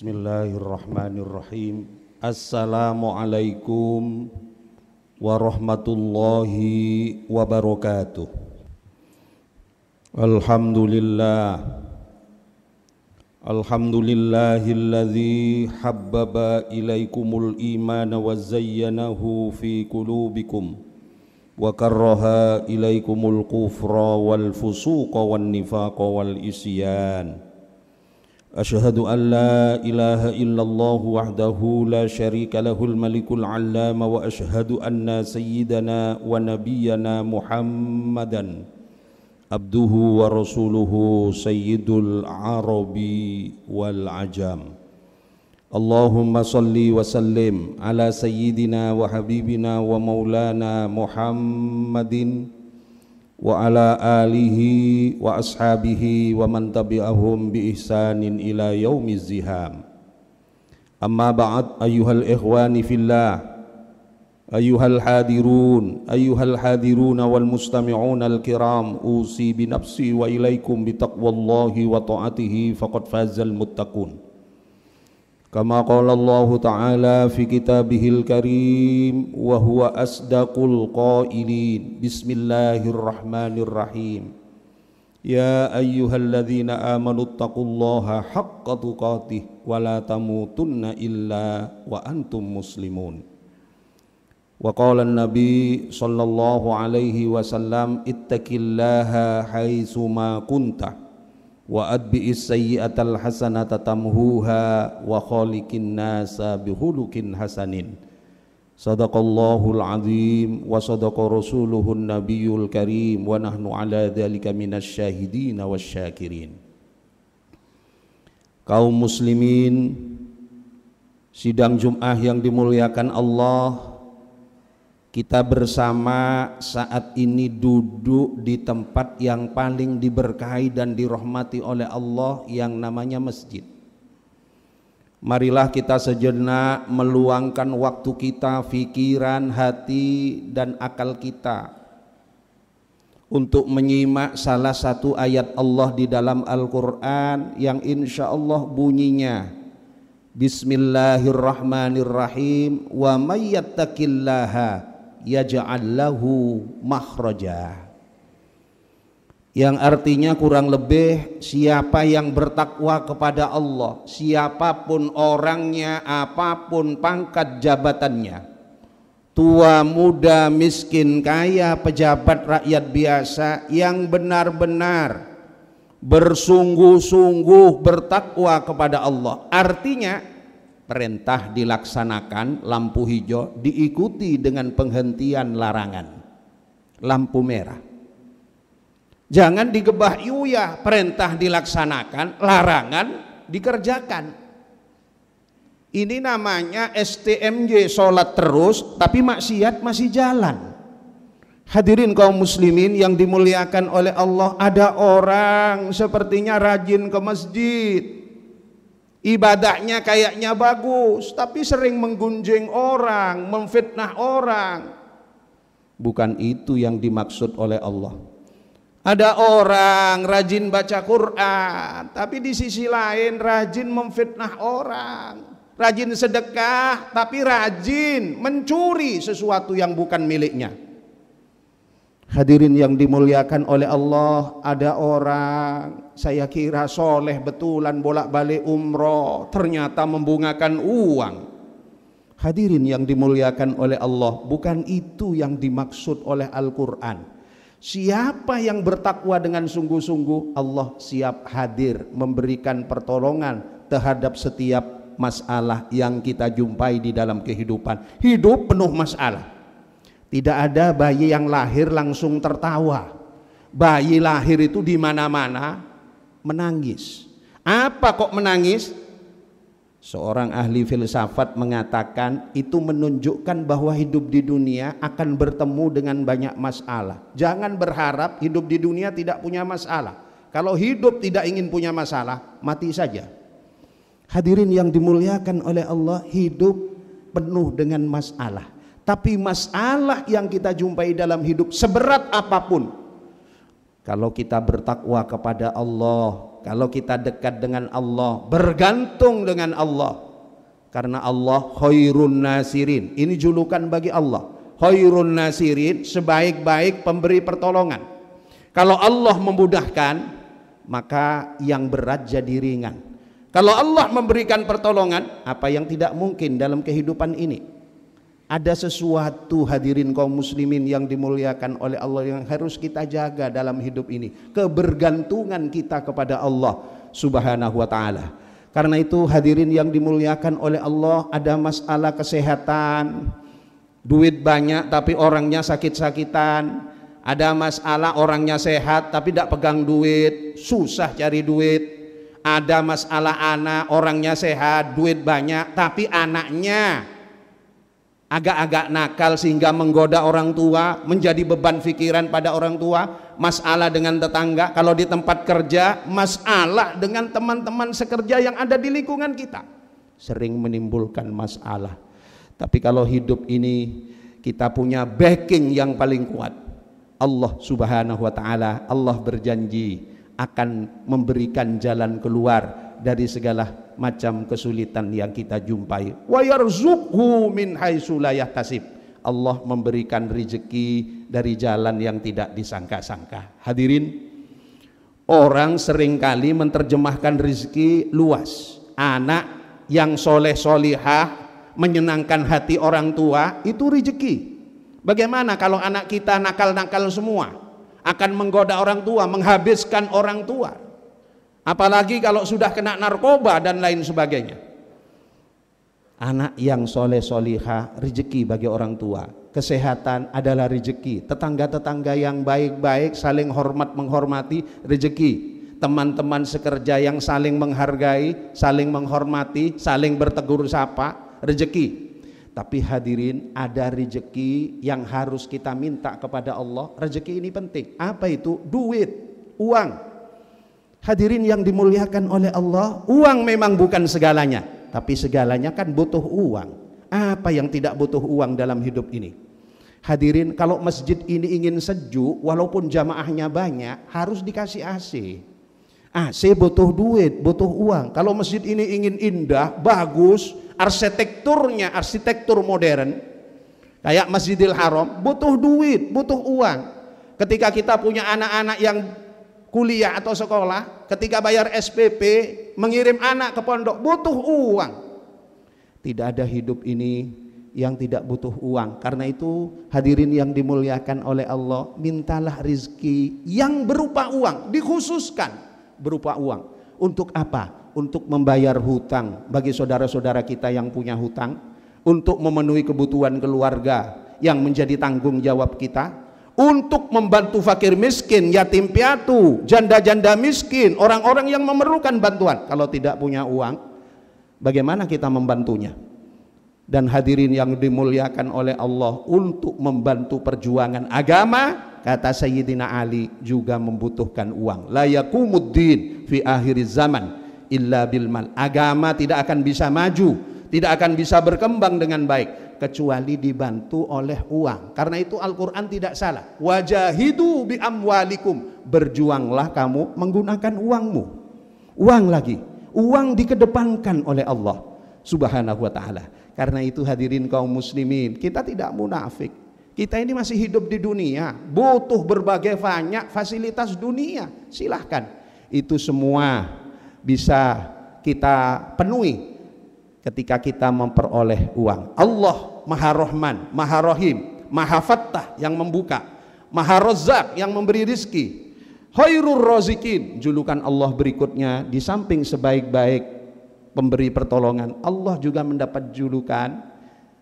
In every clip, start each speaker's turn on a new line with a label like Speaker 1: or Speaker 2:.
Speaker 1: Bismillahirrahmanirrahim. Assalamualaikum warahmatullahi wabarakatuh. Alhamdulillahilladzi habbaba ilaikumul imana wa zayyanahu fi qulubikum wa karraha ilaikumul kufra wal fusuqa wan nifaqa wal isyan. Asyhadu an la ilaha illallah wahdahu la syarika lahul malikul allama wa asyhadu anna sayyidana wa nabiyyana Muhammadan abduhu wa rasuluhu sayyidul arabi wal ajam. Allahumma salli wa sallim ala sayyidina wa habibina wa maulana Muhammadin wa ala alihi wa ashabihi wa man tabi'ahum bi ihsanin ila yaumiz ziham. Amma ba'd, ayyuhal ikhwani fillah, ayyuhal hadirun wal mustami'un al kiram, usi bi nafsi wa ilaikum bi taqwallahi wa ta'atihi faqad fazal muttaqun. Kama qala Allah Ta'ala fi kitabihil karim wa huwa asdaqul qailin. Bismillahirrahmanirrahim. Ya ayyuhalladzina amanu taqullaha haqqa tuqatih wa la tamutunna illa wa antum muslimun. Wa qala an-nabi sallallahu alaihi wasallam ittaqillaha haitsu ma kunta wa adbi'is sayyi'atal hasanata tamhuha wa khaliqin nasa bihulukin hasanin. Sadaqallahul azim wa sadaqa rasuluhun nabiyul karim wa nahnu ala dzalika minasyahidin wasyakirin. Kaum muslimin, sidang Jumat yang dimuliakan Allah, kita bersama saat ini duduk di tempat yang paling diberkahi dan dirahmati oleh Allah yang namanya masjid. Marilah kita sejenak meluangkan waktu kita, pikiran, hati dan akal kita untuk menyimak salah satu ayat Allah di dalam Al-Quran yang insya Allah bunyinya Bismillahirrahmanirrahim, wa may yattaqillaha yaj'al lahu makhraja, yang artinya kurang lebih siapa yang bertakwa kepada Allah, siapapun orangnya, apapun pangkat jabatannya, tua, muda, miskin, kaya, pejabat, rakyat biasa, yang benar-benar bersungguh-sungguh bertakwa kepada Allah, artinya perintah dilaksanakan, lampu hijau diikuti dengan penghentian larangan, lampu merah. Jangan digebah yuyah, perintah dilaksanakan, larangan dikerjakan. Ini namanya STMJ, sholat terus tapi maksiat masih jalan. Hadirin kaum muslimin yang dimuliakan oleh Allah, ada orang sepertinya rajin ke masjid, ibadahnya kayaknya bagus, tapi sering menggunjing orang, memfitnah orang. Bukan itu yang dimaksud oleh Allah. Ada orang rajin baca Quran, tapi di sisi lain rajin memfitnah orang. Rajin sedekah, tapi rajin mencuri sesuatu yang bukan miliknya. Hadirin yang dimuliakan oleh Allah, ada orang saya kira soleh betulan bolak-balik umroh, ternyata membungakan uang. Hadirin yang dimuliakan oleh Allah, bukan itu yang dimaksud oleh Al-Quran. Siapa yang bertakwa dengan sungguh-sungguh, Allah siap hadir memberikan pertolongan terhadap setiap masalah yang kita jumpai di dalam kehidupan. Hidup penuh masalah. Tidak ada bayi yang lahir langsung tertawa. Bayi lahir itu di mana-mana menangis. Apa kok menangis? Seorang ahli filsafat mengatakan itu menunjukkan bahwa hidup di dunia akan bertemu dengan banyak masalah. Jangan berharap hidup di dunia tidak punya masalah. Kalau hidup tidak ingin punya masalah, mati saja. Hadirin yang dimuliakan oleh Allah, hidup penuh dengan masalah. Tapi masalah yang kita jumpai dalam hidup seberat apapun, kalau kita bertakwa kepada Allah, Kalau kita dekat dengan Allah, bergantung dengan Allah, karena Allah khairun nasirin, ini julukan bagi Allah. Khairun nasirin, sebaik-baik pemberi pertolongan. Kalau Allah memudahkan, maka yang berat jadi ringan. Kalau Allah memberikan pertolongan, apa yang tidak mungkin dalam kehidupan ini? Ada sesuatu, hadirin kaum muslimin yang dimuliakan oleh Allah, yang harus kita jaga dalam hidup ini, kebergantungan kita kepada Allah Subhanahu wa ta'ala. Karena itu hadirin yang dimuliakan oleh Allah, ada masalah kesehatan, duit banyak tapi orangnya sakit-sakitan. Ada masalah orangnya sehat tapi tidak pegang duit, susah cari duit. Ada masalah anak, orangnya sehat, duit banyak tapi anaknya agak-agak nakal sehingga menggoda orang tua, menjadi beban pikiran pada orang tua. Masalah dengan tetangga, kalau di tempat kerja, masalah dengan teman-teman sekerja yang ada di lingkungan kita, sering menimbulkan masalah. Tapi kalau hidup ini kita punya backing yang paling kuat, Allah Subhanahu wa ta'ala, Allah berjanji akan memberikan jalan keluar dari segala macam kesulitan yang kita jumpai. Wa yarzuqhu min haitsu la yahtasib. Allah memberikan rezeki dari jalan yang tidak disangka-sangka. Hadirin, orang seringkali menerjemahkan rezeki luas. Anak yang soleh solihah, menyenangkan hati orang tua, itu rezeki. Bagaimana kalau anak kita nakal-nakal semua, akan menggoda orang tua, menghabiskan orang tua, apalagi kalau sudah kena narkoba dan lain sebagainya. Anak yang soleh solihah, rezeki bagi orang tua. Kesehatan adalah rezeki. Tetangga-tetangga yang baik-baik, saling hormat menghormati, rezeki. Teman-teman sekerja yang saling menghargai, saling menghormati, saling bertegur sapa, rezeki. Tapi hadirin, ada rezeki yang harus kita minta kepada Allah. Rezeki ini penting. Apa itu? Duit, uang. Hadirin yang dimuliakan oleh Allah, uang memang bukan segalanya, tapi segalanya kan butuh uang. Apa yang tidak butuh uang dalam hidup ini? Hadirin, kalau masjid ini ingin sejuk, walaupun jamaahnya banyak, harus dikasih AC. AC butuh duit, butuh uang. Kalau masjid ini ingin indah, bagus, arsitekturnya arsitektur modern, kayak Masjidil Haram, butuh duit, butuh uang. Ketika kita punya anak-anak yang kuliah atau sekolah, ketika bayar SPP, mengirim anak ke pondok, butuh uang. Tidak ada hidup ini yang tidak butuh uang. Karena itu hadirin yang dimuliakan oleh Allah, mintalah rizki yang berupa uang, dikhususkan berupa uang. Untuk apa? Untuk membayar hutang bagi saudara-saudara kita yang punya hutang, untuk memenuhi kebutuhan keluarga yang menjadi tanggung jawab kita, untuk membantu fakir miskin, yatim piatu, janda-janda miskin, orang-orang yang memerlukan bantuan. Kalau tidak punya uang, bagaimana kita membantunya? Dan hadirin yang dimuliakan oleh Allah, untuk membantu perjuangan agama, kata Sayyidina Ali, juga membutuhkan uang. La yakumuddin fi akhir zaman illa bil mal. Agama tidak akan bisa maju, tidak akan bisa berkembang dengan baik kecuali dibantu oleh uang. Karena itu Al-Quran tidak salah, wajahidu bi amwalikum, berjuanglah kamu menggunakan uangmu. Uang lagi, uang dikedepankan oleh Allah Subhanahu wa ta'ala. Karena itu hadirin kaum muslimin, kita tidak munafik. Kita ini masih hidup di dunia, butuh berbagai banyak fasilitas dunia. Silahkan, itu semua bisa kita penuhi ketika kita memperoleh uang. Allah Maha Rahman, Maha Rahim, Maha Fattah yang membuka, Maha Razzaq yang memberi rizki. Khairur Razikin, julukan Allah berikutnya, di samping sebaik-baik pemberi pertolongan, Allah juga mendapat julukan,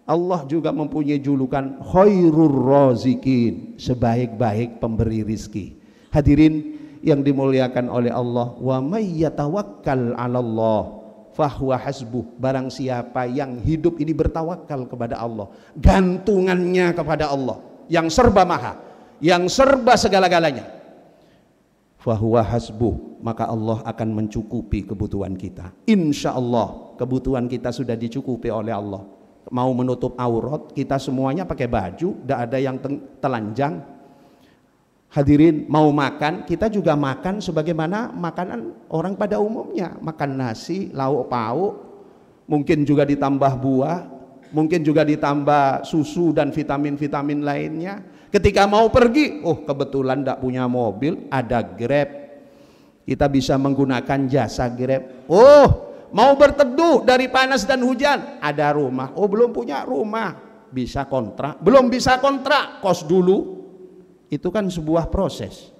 Speaker 1: Allah juga mempunyai julukan Khairur Razikin, sebaik-baik pemberi rizki. Hadirin yang dimuliakan oleh Allah, wa may yatawakkal 'alallah fahuwa hasbuh, barang siapa yang hidup ini bertawakal kepada Allah, gantungannya kepada Allah yang serba maha, yang serba segala-galanya, fahuwa hasbuh, maka Allah akan mencukupi kebutuhan kita. Insya Allah kebutuhan kita sudah dicukupi oleh Allah. Mau menutup aurat, kita semuanya pakai baju, tidak ada yang telanjang. Hadirin, mau makan, kita juga makan sebagaimana makanan orang pada umumnya. Makan nasi, lauk pauk, mungkin juga ditambah buah, mungkin juga ditambah susu dan vitamin-vitamin lainnya. Ketika mau pergi, oh kebetulan tidak punya mobil, ada Grab. Kita bisa menggunakan jasa Grab. Oh, mau berteduh dari panas dan hujan, ada rumah. Oh, belum punya rumah, bisa kontrak. Belum bisa kontrak, kos dulu. Itu kan sebuah proses.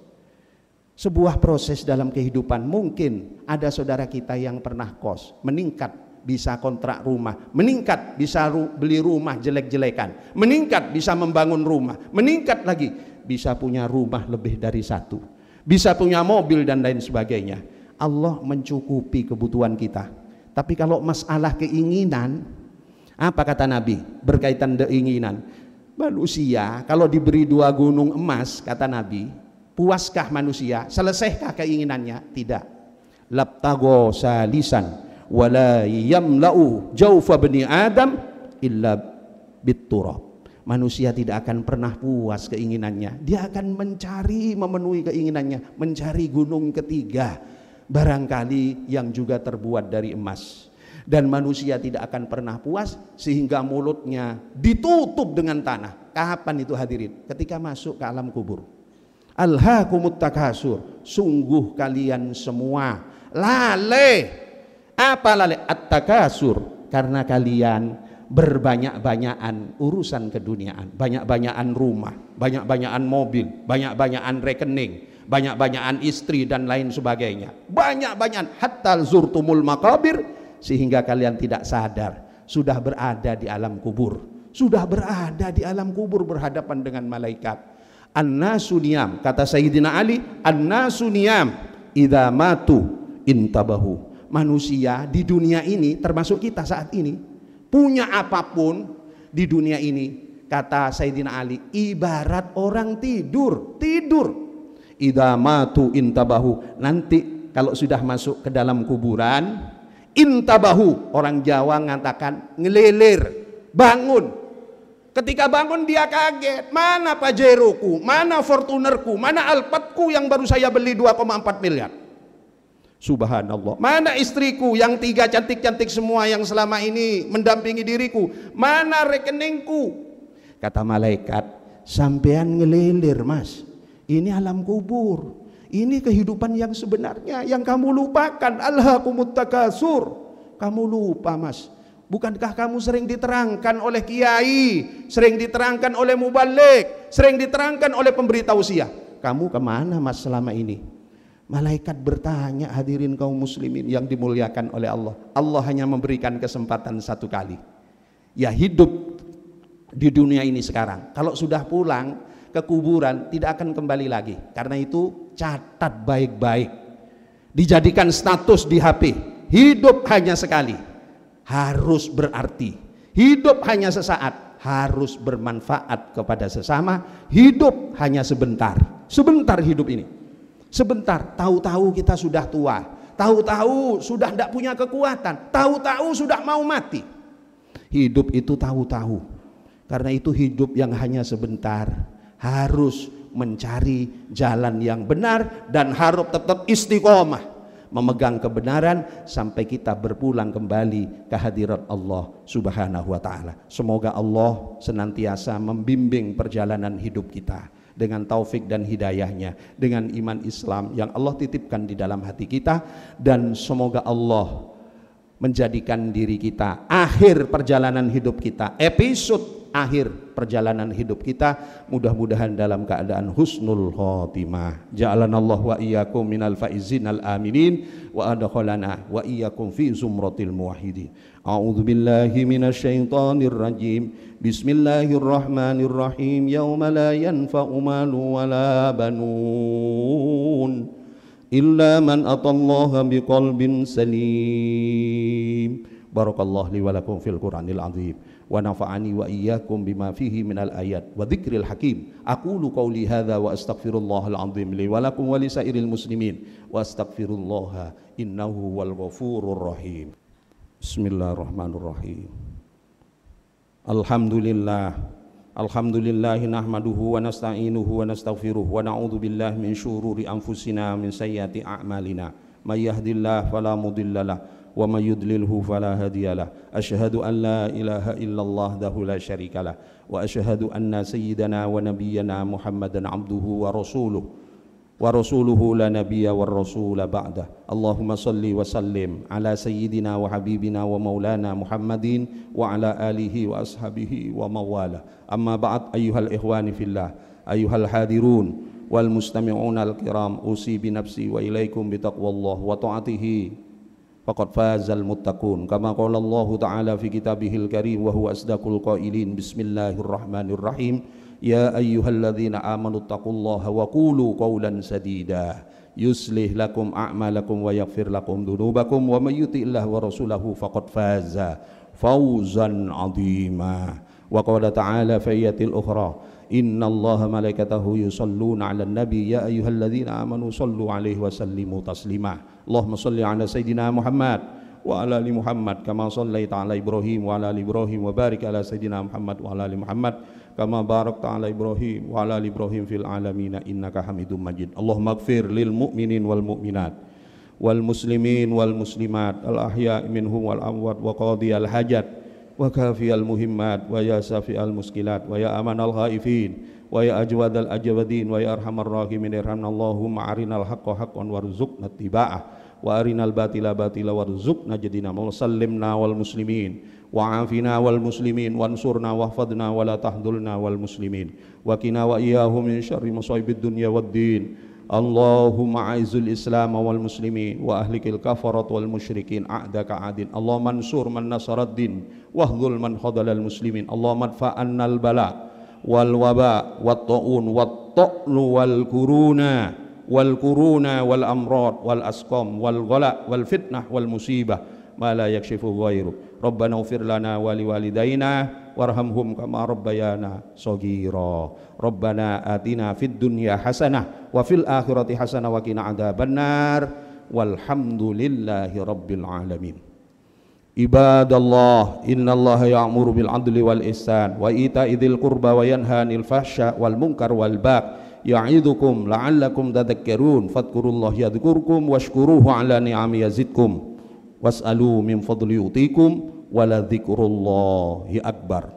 Speaker 1: Sebuah proses dalam kehidupan. Mungkin ada saudara kita yang pernah kos, meningkat bisa kontrak rumah, meningkat bisa beli rumah jelek-jelekan, meningkat bisa membangun rumah, meningkat lagi bisa punya rumah lebih dari satu, bisa punya mobil dan lain sebagainya. Allah mencukupi kebutuhan kita. Tapi kalau masalah keinginan, apa kata Nabi berkaitan keinginan? Manusia kalau diberi 2 gunung emas, kata Nabi, puaskah manusia? Selesaikah keinginannya? Tidak. Labtago salisan wala yamla'u jawfa bani Adam illa bitturab. Manusia tidak akan pernah puas keinginannya. Dia akan mencari, memenuhi keinginannya, mencari gunung ketiga, barangkali yang juga terbuat dari emas. Dan manusia tidak akan pernah puas sehingga mulutnya ditutup dengan tanah. Kapan itu hadirin? Ketika masuk ke alam kubur. Alhaakumut takasur, sungguh kalian semua lalai. Apa lalai? At-takasur, karena kalian berbanyak-banyakan urusan keduniaan, banyak-banyakan rumah, banyak-banyakan mobil, banyak-banyakan rekening, banyak-banyakan istri dan lain sebagainya, banyak-banyakan hatta zurtumul maqabir, sehingga kalian tidak sadar sudah berada di alam kubur, sudah berada di alam kubur berhadapan dengan malaikat. An-nasu niyam, kata Sayyidina Ali, an-nasu niyam idza matu intabahu. Manusia di dunia ini, termasuk kita saat ini, punya apapun di dunia ini, kata Sayyidina Ali, ibarat orang tidur. Idza matu intabahu, nanti kalau sudah masuk ke dalam kuburan, intabahu, orang Jawa mengatakan ngelilir, bangun. Ketika bangun dia kaget, mana Pajeroku, mana Fortunerku, mana Alphardku yang baru saya beli 2,4 miliar. Subhanallah. Mana istriku yang 3 cantik-cantik semua yang selama ini mendampingi diriku, mana rekeningku. Kata malaikat, sampean ngelilir mas, ini alam kubur. Ini kehidupan yang sebenarnya yang kamu lupakan. Alhaakumut takasur. Kamu lupa mas. Bukankah kamu sering diterangkan oleh kiai, sering diterangkan oleh mubalik, sering diterangkan oleh pemberi tausiah. Kamu kemana mas selama ini? Malaikat bertanya, hadirin kaum muslimin yang dimuliakan oleh Allah. Allah hanya memberikan kesempatan 1 kali. Ya hidup di dunia ini sekarang. Kalau sudah pulang ke kuburan tidak akan kembali lagi. Karena itu catat baik-baik, dijadikan status di HP. Hidup hanya sekali, harus berarti. Hidup hanya sesaat, harus bermanfaat kepada sesama. Hidup hanya sebentar. Sebentar hidup ini, sebentar. Tahu-tahu kita sudah tua, tahu-tahu sudah tidak punya kekuatan, tahu-tahu sudah mau mati. Hidup itu tahu-tahu. Karena itu hidup yang hanya sebentar, harus mencari jalan yang benar dan harus tetap istiqomah memegang kebenaran sampai kita berpulang kembali ke hadirat Allah Subhanahu wa taala. Semoga Allah senantiasa membimbing perjalanan hidup kita dengan taufik dan hidayahnya, dengan iman Islam yang Allah titipkan di dalam hati kita, dan semoga Allah menjadikan diri kita akhir perjalanan hidup kita, episode akhir perjalanan hidup kita, mudah-mudahan dalam keadaan husnul khotimah. Ja'alanallahu wa iyyakum minal faizin al aminin wa adkhalana wa iyyakum fi zumratil muwahhidin. A'udzu billahi minasy syaithanir rajim. Bismillahirrahmanirrahim. Yauma la yanfa'u malu wala banun illa man atallaha biqalbin salim. Barakallahu li wa lakum fil Qur'anil azim wa nafa'ani wa iyyakum bima fihi minal ayat wa dzikril hakim. Aqulu qawli hadza wa astaghfirullahal azim li wa lakum wa lisairil muslimin wa astaghfirullaha innahu wal ghafurur rahim. Bismillahirrahmanirrahim. Alhamdulillah Alhamdulillah nahmaduhu wa nasta'inuhu wa nastaghfiruh wa na'udzu billahi min syururi anfusina min sayyiati a'malina. May yahdihillahu fala mudhillalah wa may yudlilhu fala hadiyalah. Asyhadu an la ilaha illallah wahdahu la syarikalah wa asyhadu anna sayyidana wa nabiyyana Muhammadan abduhu wa rasuluhu la nabiyya war rasula ba'dah. Allahumma salli wa sallim ala sayyidina wa habibina wa maulana Muhammadin wa ala alihi wa ashabihi wa mawala. Amma ba'd, ayyuhal ikhwani fillah, ayyuhal hadirun wal mustami'una al kiram, usi bi nafsi wa ilaikum bi taqwallah wa ta'atihi faqad fazal muttaqun. Kama qala Allah ta'ala fi kitabihil karim wa huwa asdaqul qailin. Bismillahirrahmanirrahim. Ya ayyuhalladzina amanu taqullaha wa qulu qawlan sadida yuslih lakum a'malakum wa yaghfir lakum dhunubakum wa may yuti'illah wa rasulahu faqad faza fawzan 'azima. Wa qala ta'ala fi ayatil ukhra innallaha malaikatahu yusalluna 'alan nabi ya ayyuhalladzina amanu sallu 'alaihi wa sallimu taslima. Allahumma shalli 'ala sayidina Muhammad wa ala ali Muhammad kama shallaita 'ala Ibrahim wa ala ali Ibrahim wa barik 'ala sayidina Muhammad wa ala ali Muhammad kama barakta 'ala Ibrahim wa ala ali Ibrahim fil alamin innaka Hamidum Majid. Allahumma ighfir lil mu'minin wal mu'minat wal muslimin wal muslimat al ahya'i minhum wal amwat wa qadiyal hajat wa kafiyal muhimmat wa ya safi'al muskilat wa ya amanal khaifin wa ya ajwadal ajwadin wa ya arhamar rahimin irhamna. Allahumma arinal haqqa haqqan warzuqna ittiba'ah wa arinal batila batila warzuqna jadina. Sallimna wal muslimin wa afina wal muslimin wansurna wahfadna wa la tahdulna wal muslimin wa qina wa iyyahum min syarri masaibid dunya waddin. Allahumma a'izzul islam wal muslimin wa ahlikil kafarat wal musyrikin a'daka adin. Allahumma mansur man nasaraddin wahdhul man khadalal muslimin. Allahumma adfa'annal bala wal waba wat ta'un wat ta'lu wal kuruna wal amrad wal asqam wal ghala wal fitnah wal musibah ma la yakshifu ghairu. Rabbana ighfir lana wa liwalidayna warhamhum kama rabbayana shaghira. Rabbana atina fid dunya hasanah wa fil akhirati hasanah wa qina adzabannar. Walhamdulillahi rabbil alamin. Ibadallah, innallaha ya'muru bil adli wal ihsan wa ita'i dzil qurba wa yanha 'anil fahsya wal munkar wal baghi ya'idukum la'allakum tadhakkarun. Fadhkurullaha yadhkurkum washkuruhu 'ala ni'ami yazidkum was'alu min fadli yutikum wala dzikrullahi akbar.